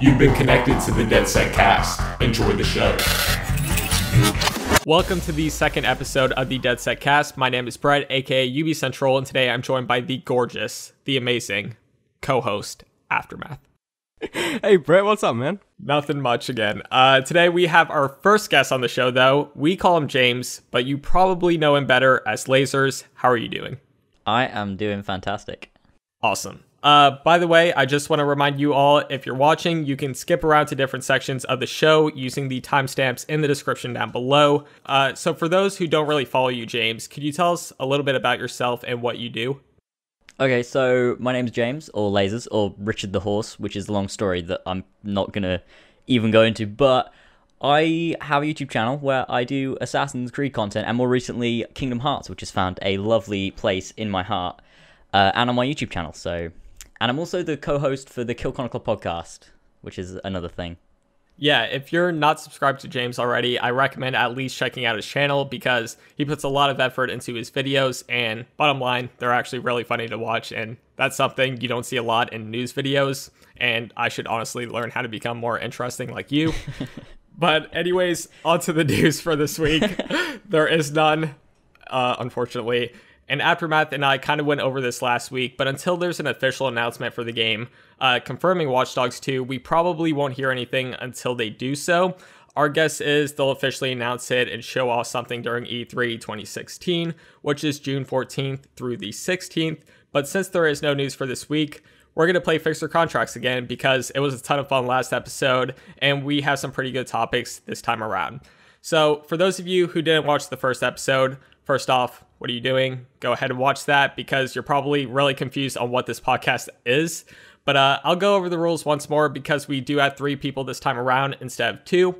You've been connected to the DedSecCast. Enjoy the show. Welcome to the second episode of the DedSecCast. My name is Brett, aka UB Central, and today I'm joined by the gorgeous, the amazing co-host, Aftermath. Hey Brett, what's up, man? Nothing much again. Today we have our first guest on the show, though. We call him James, but you probably know him better as Lazerzz. How are you doing? I am doing fantastic. Awesome. By the way, I just want to remind you all, if you're watching, you can skip around to different sections of the show using the timestamps in the description down below. So for those who don't really follow you, James, could you tell us a little bit about yourself and what you do? Okay, so my name's James, or Lazerzz, or Richard the Horse, which is a long story that I'm not going to even go into, but I have a YouTube channel where I do Assassin's Creed content, and more recently, Kingdom Hearts, which has found a lovely place in my heart, and on my YouTube channel, so... And I'm also the co-host for the Kill Chronicle podcast, which is another thing. Yeah, if you're not subscribed to James already, I recommend at least checking out his channel because he puts a lot of effort into his videos, and bottom line, they're actually really funny to watch, and that's something you don't see a lot in news videos, and I should honestly learn how to become more interesting like you. But anyways, on to the news for this week. There is none, unfortunately. And Aftermath and I kind of went over this last week, but until there's an official announcement for the game confirming Watch Dogs 2, we probably won't hear anything until they do so. Our guess is they'll officially announce it and show off something during E3 2016, which is June 14th through the 16th. But since there is no news for this week, we're going to play Fixer Contracts again because it was a ton of fun last episode, and we have some pretty good topics this time around. So for those of you who didn't watch the first episode, first off, what are you doing? Go ahead and watch that because you're probably really confused on what this podcast is. But I'll go over the rules once more because we do have 3 people this time around instead of 2.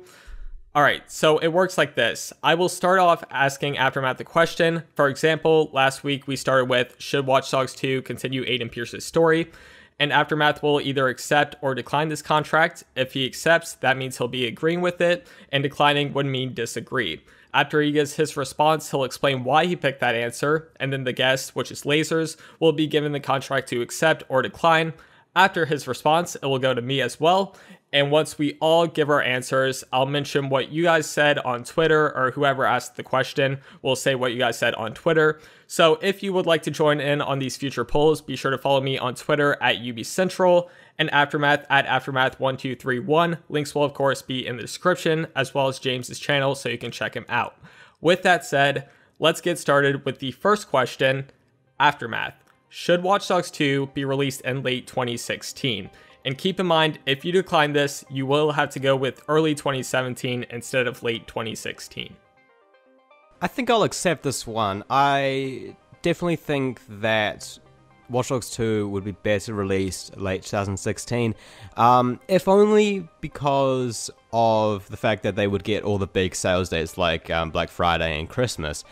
All right, so it works like this. I will start off asking Aftermath the question. For example, last week we started with, should Watch Dogs 2 continue Aiden Pierce's story? And Aftermath will either accept or decline this contract. If he accepts, that means he'll be agreeing with it, and declining would mean disagree. After he gives his response, he'll explain why he picked that answer, and then the guest, which is Lazerzz, will be given the contract to accept or decline. After his response, it will go to me as well, and once we all give our answers, I'll mention what you guys said on Twitter, or whoever asked the question will say what you guys said on Twitter. So if you would like to join in on these future polls, be sure to follow me on Twitter at UBCentral, and Aftermath at Aftermath1231. Links will of course be in the description, as well as James's channel, so you can check him out. With that said, let's get started with the first question. Aftermath, should Watch Dogs 2 be released in late 2016? And keep in mind, if you decline this, you will have to go with early 2017 instead of late 2016. I think I'll accept this one. I definitely think that Watch Dogs 2 would be better released late 2016, if only because of the fact that they would get all the big sales days like Black Friday and Christmas.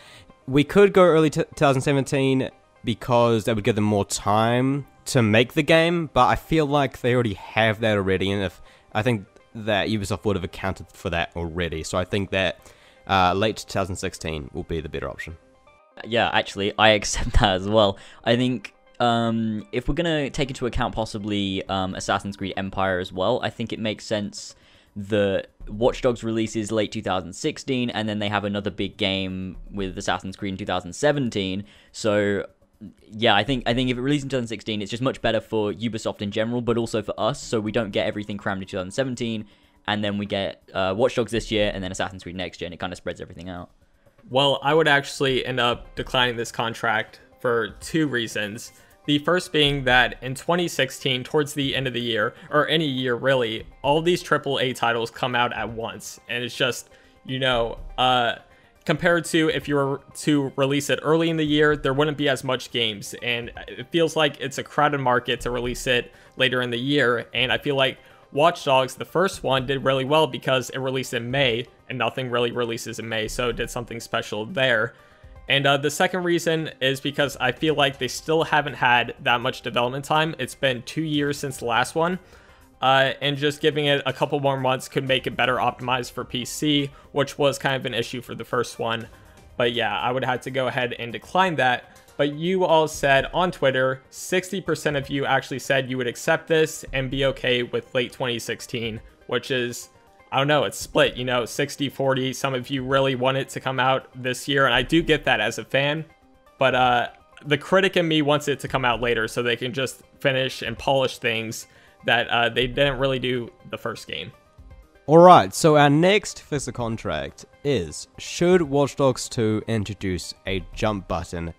We could go early 2017 because that would give them more time to make the game, but I feel like they already have that already, and I think that Ubisoft would have accounted for that already, so I think that late 2016 will be the better option. Yeah, actually, I accept that as well. I think if we're going to take into account possibly Assassin's Creed Empire as well, I think it makes sense that Watch Dogs releases late 2016, and then they have another big game with Assassin's Creed in 2017, so... Yeah, I think if it released in 2016, it's just much better for Ubisoft in general, but also for us, so we don't get everything crammed in 2017, and then we get Watch Dogs this year, and then Assassin's Creed next year, and it kind of spreads everything out. Well, I would actually end up declining this contract for 2 reasons. The first being that in 2016, towards the end of the year, or any year really, all these AAA titles come out at once, and it's just, compared to if you were to release it early in the year, there wouldn't be as much games, and it feels like it's a crowded market to release it later in the year, and I feel like Watch Dogs, the first one, did really well because it released in May, and nothing really releases in May, so it did something special there. And the second reason is because I feel like they still haven't had that much development time. It's been 2 years since the last one. And just giving it a couple more months could make it better optimized for PC, which was kind of an issue for the first one. But yeah, I would have to go ahead and decline that. But you all said on Twitter, 60% of you actually said you would accept this and be okay with late 2016, which is, I don't know, it's split, 60-40. Some of you really want it to come out this year, and I do get that as a fan. But the critic in me wants it to come out later so they can just finish and polish things that they didn't really do the first game. Alright, so our next Fix the Contract is, should Watch Dogs 2 introduce a jump button?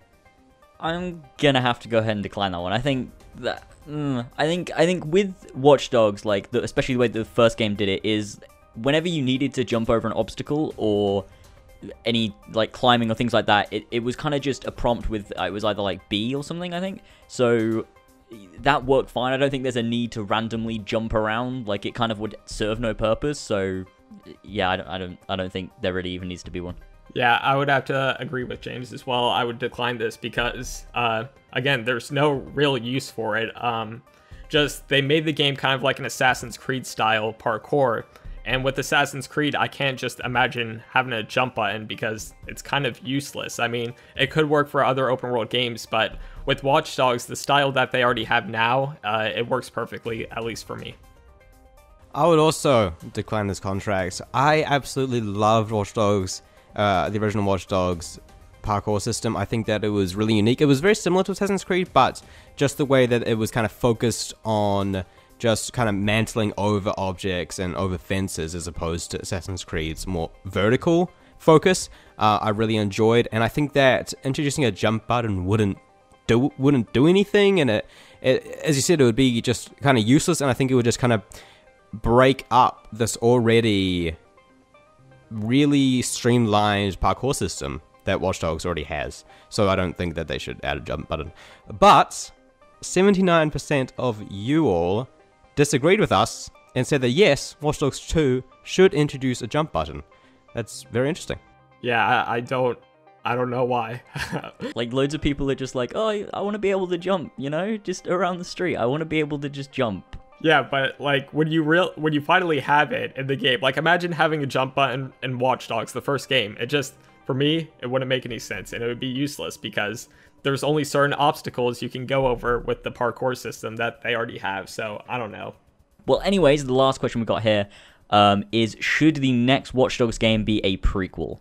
I'm gonna have to go ahead and decline that one. I think that I think with Watch Dogs, like especially the way the first game did it, is whenever you needed to jump over an obstacle or any like climbing or things like that, it was kind of just a prompt with it was either like B or something, I think. So that worked fine. I don't think there's a need to randomly jump around. Like, it kind of would serve no purpose. So yeah, I don't think there really even needs to be one. Yeah, I would have to agree with James as well. I would decline this because again, there's no real use for it. Just they made the game kind of like an Assassin's Creed style parkour. And with Assassin's Creed, I can't just imagine having a jump button because it's kind of useless. I mean, it could work for other open world games, but with Watch Dogs, the style that they already have now, it works perfectly, at least for me. I would also decline this contract. I absolutely loved Watch Dogs, the original Watch Dogs parkour system. I think that it was really unique. It was very similar to Assassin's Creed, but just the way that it was kind of focused on just kind of mantling over objects and over fences as opposed to Assassin's Creed's more vertical focus, I really enjoyed. And I think that introducing a jump button wouldn't do anything, and it as you said, it would be just kind of useless, and I think it would just kind of break up this already really streamlined parkour system that Watch Dogs already has. So I don't think that they should add a jump button. But 79% of you all disagreed with us and said that yes, Watch Dogs 2 should introduce a jump button. That's very interesting. Yeah, I don't know why. Like, loads of people are just like, oh, I want to be able to jump, just around the street. I want to be able to just jump. Yeah, but like when you finally have it in the game, like imagine having a jump button in Watch Dogs, the first game. It just, for me, it wouldn't make any sense, and it would be useless because there's only certain obstacles you can go over with the parkour system that they already have. So I don't know. Well, anyways, the last question we got here is, should the next Watch Dogs game be a prequel?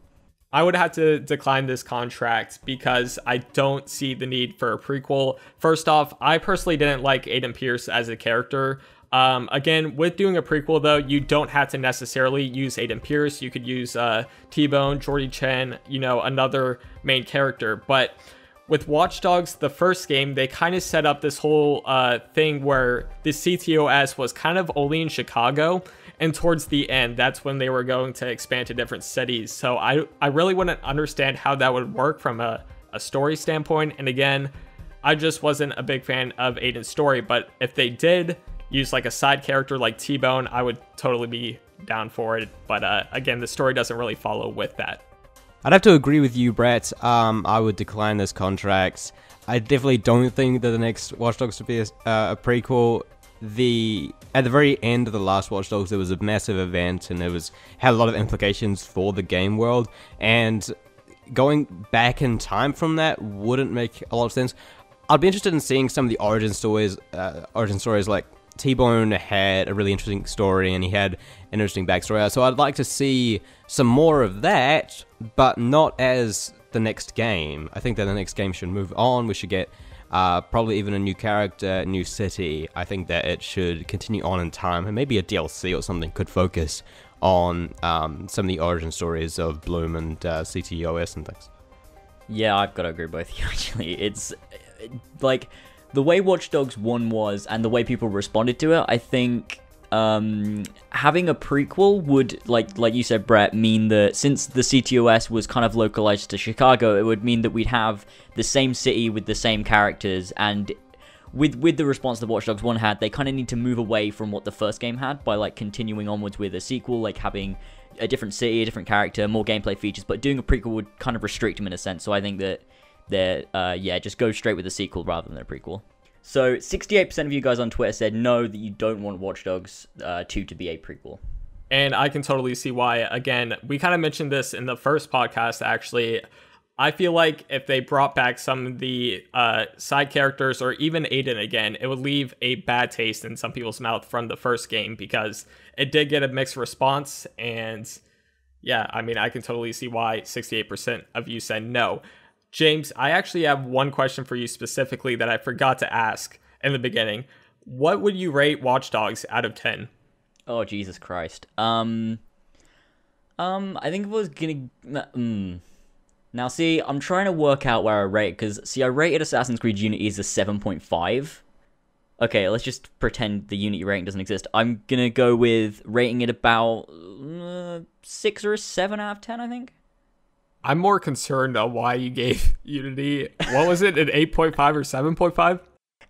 I would have to decline this contract because I don't see the need for a prequel. First off, I personally didn't like Aiden Pierce as a character. Again, with doing a prequel, though, you don't have to necessarily use Aiden Pierce. You could use T-Bone, Jordy Chen, another main character. But with Watch Dogs, the first game, they kind of set up this whole thing where the CTOS was kind of only in Chicago. And towards the end, that's when they were going to expand to different cities. So I really wouldn't understand how that would work from a story standpoint. And again, I just wasn't a big fan of Aiden's story. But if they did use like a side character like T-Bone, I would totally be down for it. But again, the story doesn't really follow with that. I'd have to agree with you, Brett. I would decline this contract. I definitely don't think that the next Watch Dogs should be a prequel. At the very end of the last Watch Dogs, there was a massive event, and had a lot of implications for the game world. And going back in time from that wouldn't make a lot of sense. I'd be interested in seeing some of the origin stories. Like T-Bone had a really interesting story, and he had an interesting backstory. So I'd like to see some more of that, but not as the next game. I think that the next game should move on. We should get probably even a new character, new city. I think that it should continue on in time, and maybe a DLC or something could focus on some of the origin stories of Bloom and CTOS and things. Yeah, I've got to agree with both of you, actually. It's like the way Watch Dogs 1 was and the way people responded to it, I think having a prequel would, like you said, Brett, mean that since the CTOS was kind of localized to Chicago, it would mean that we'd have the same city with the same characters. And with the response that Watch Dogs 1 had, they kind of need to move away from what the first game had by like continuing onwards with a sequel, like having a different city, a different character, more gameplay features. But doing a prequel would kind of restrict them in a sense. So I think that just go straight with a sequel rather than a prequel. So 68% of you guys on Twitter said no, that you don't want Watch Dogs 2 to be a prequel. And I can totally see why. Again, we kind of mentioned this in the first podcast, actually. I feel like if they brought back some of the side characters or even Aiden again, it would leave a bad taste in some people's mouth from the first game because it did get a mixed response. And yeah, I mean, I can totally see why 68% of you said no. James, I actually have one question for you specifically that I forgot to ask in the beginning. What would you rate Watch Dogs out of 10? Oh, Jesus Christ. I think it was gonna... Now, see, I'm trying to work out where I rate, because, see, I rated Assassin's Creed Unity as a 7.5. Okay, let's just pretend the Unity rating doesn't exist. I'm gonna go with rating it about 6 or a 7 out of 10, I think. I'm more concerned on why you gave Unity, what was it, an 8.5 or 7.5?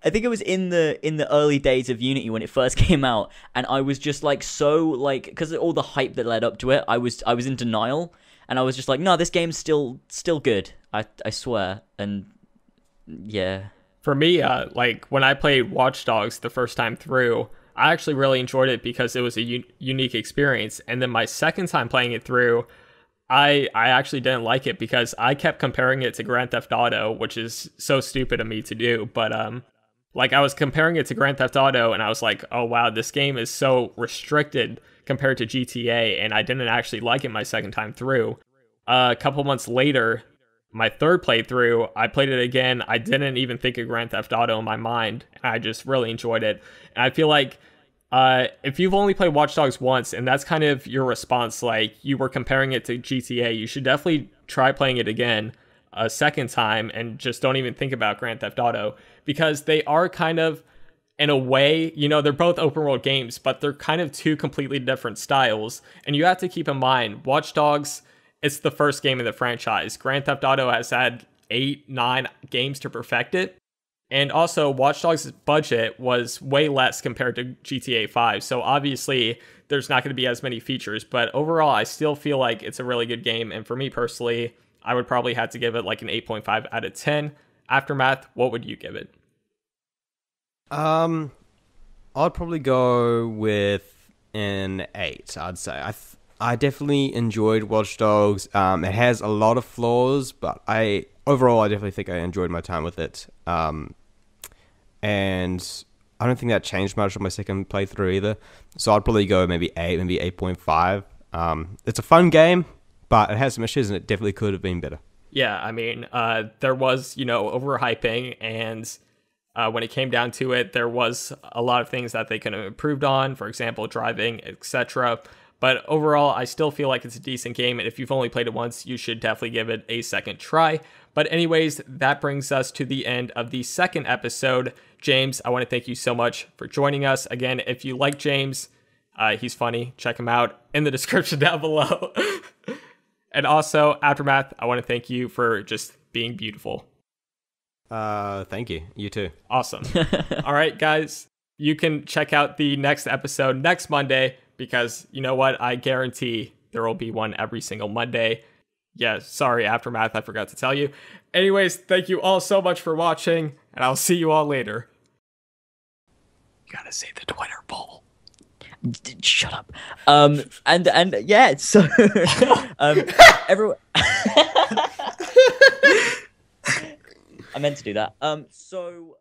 I think it was in the early days of Unity when it first came out, and I was just like so like because of all the hype that led up to it, I was in denial, and I was just like, no, this game's still good. I swear, and yeah. For me, like when I played Watch Dogs the first time through, I actually really enjoyed it because it was a unique experience, and then my second time playing it through, I actually didn't like it because I kept comparing it to Grand Theft Auto, which is so stupid of me to do, but like, I was comparing it to Grand Theft Auto, and I was like, oh, wow, this game is so restricted compared to GTA, and I didn't actually like it my second time through. A couple months later, my third playthrough, I played it again. I didn't even think of Grand Theft Auto in my mind, and I just really enjoyed it. And I feel like if you've only played Watch Dogs once, and that's kind of your response, like, you were comparing it to GTA, you should definitely try playing it again a second time and just don't even think about Grand Theft Auto, because they are kind of, in a way, you know, they're both open world games, but they're kind of two completely different styles. And you have to keep in mind, Watch Dogs, it's the first game in the franchise. Grand Theft Auto has had 8-9 games to perfect it. And also, Watch Dogs' budget was way less compared to GTA 5. So obviously, there's not going to be as many features. But overall, I still feel like it's a really good game. And for me personally, I would probably have to give it like an 8.5 out of 10. Aftermath, what would you give it? I'd probably go with an 8, I'd say. I definitely enjoyed Watch Dogs. It has a lot of flaws, but overall I definitely think I enjoyed my time with it. And I don't think that changed much on my second playthrough either. So I'd probably go maybe 8, maybe 8.5. It's a fun game, but it has some issues, and it definitely could have been better. Yeah, I mean, there was, overhyping, and when it came down to it, there was a lot of things that they could have improved on, for example, driving, etc. But overall, I still feel like it's a decent game, and if you've only played it once, you should definitely give it a second try. But anyways, that brings us to the end of the second episode. James, I want to thank you so much for joining us. Again, if you like James, he's funny. Check him out in the description down below. And also, Aftermath, I want to thank you for just being beautiful. Thank you. You too. Awesome. All right, guys, you can check out the next episode next Monday, because you know what? I guarantee there will be one every single Monday. Yeah, sorry, Aftermath, I forgot to tell you. Anyways, thank you all so much for watching, and I'll see you all later. You gotta say the Twitter poll. Shut up. And yeah, so everyone I meant to do that. So